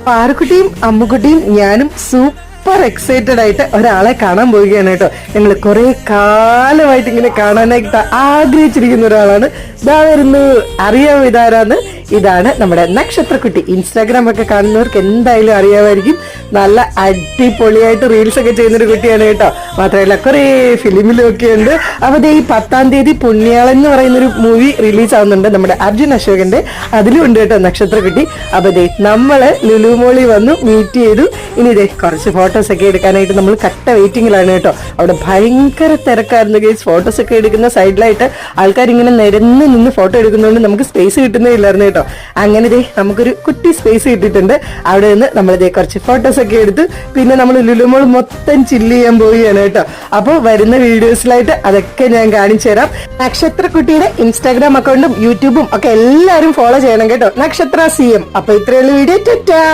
പാറുക്കുട്ടിയും അമ്മുക്കുട്ടിയും ഞാനും super excited ആയിട്ട് ഒരാളെ കാണാൻ പോവുകയാണ് കേട്ടോ. ഞങ്ങൾ കുറെ കാലമായിട്ട് ഇങ്ങനെ കാണാനായിട്ട് ആഗ്രഹിച്ചിരിക്കുന്ന ഒരാളാണ്. ഇതാ വരുന്നു. അറിയാമോ ഇതാരാന്ന്? ഇതാണ് നമ്മുടെ നക്ഷത്രക്കുട്ടി. ഇൻസ്റ്റാഗ്രാം ഒക്കെ കാണുന്നവർക്ക് എന്തായാലും അറിയാമായിരിക്കും. നല്ല അടിപൊളിയായിട്ട് റീൽസ് ഒക്കെ ചെയ്യുന്നൊരു കുട്ടിയാണ് കേട്ടോ. മാത്രമല്ല കുറെ ഫിലിമിലും ഒക്കെ ഉണ്ട്. അപ്പൊ ഈ 10-ാം തീയതി പുണ്യാളൻ എന്ന് പറയുന്നൊരു മൂവി റിലീസ് ആവുന്നുണ്ട് നമ്മുടെ അർജുൻ അശോകന്റെ. അതിലും ഉണ്ട് കേട്ടോ നക്ഷത്രക്കുട്ടി. അപ്പൊ നമ്മള് ലുലുമോളി വന്നു മീറ്റ് ചെയ്തു. ഇനി കുറച്ച് ഫോട്ടോസ് ഒക്കെ എടുക്കാനായിട്ട് നമ്മൾ കട്ട വെയിറ്റിംഗിലാണ് കേട്ടോ. അവിടെ ഭയങ്കര തിരക്കായിരുന്നു ഗൈസ്. ഫോട്ടോസ് ഒക്കെ എടുക്കുന്ന സൈഡിലായിട്ട് ആൾക്കാർ ഇങ്ങനെ നിരന്ന് നിന്ന് ഫോട്ടോ എടുക്കുന്നതുകൊണ്ട് നമുക്ക് സ്പേസ് കിട്ടുന്നേ ഇല്ലായിരുന്നു കേട്ടോ. അങ്ങനെ നമുക്കൊരു കുട്ടി സ്പേസ് കിട്ടിയിട്ടുണ്ട്. അവിടെ നിന്ന് നമ്മൾ കുറച്ച് ഫോട്ടോസ് ഒക്കെ എടുത്ത് പിന്നെ നമ്മൾ ലുലുമോൾ മൊത്തം ചില്ല് ചെയ്യാൻ പോവുകയാണ് കേട്ടോ. അപ്പോൾ വരുന്ന വീഡിയോസിലായിട്ട് അതൊക്കെ ഞാൻ കാണിച്ചു തരാം. നക്ഷത്രക്കുട്ടിയുടെ ഇൻസ്റ്റാഗ്രാം അക്കൗണ്ടും യൂട്യൂബും ഒക്കെ എല്ലാവരും ഫോളോ ചെയ്യണം കേട്ടോ. നക്ഷത്ര CM. അപ്പൊ ഇത്രയുള്ള വീഡിയോ.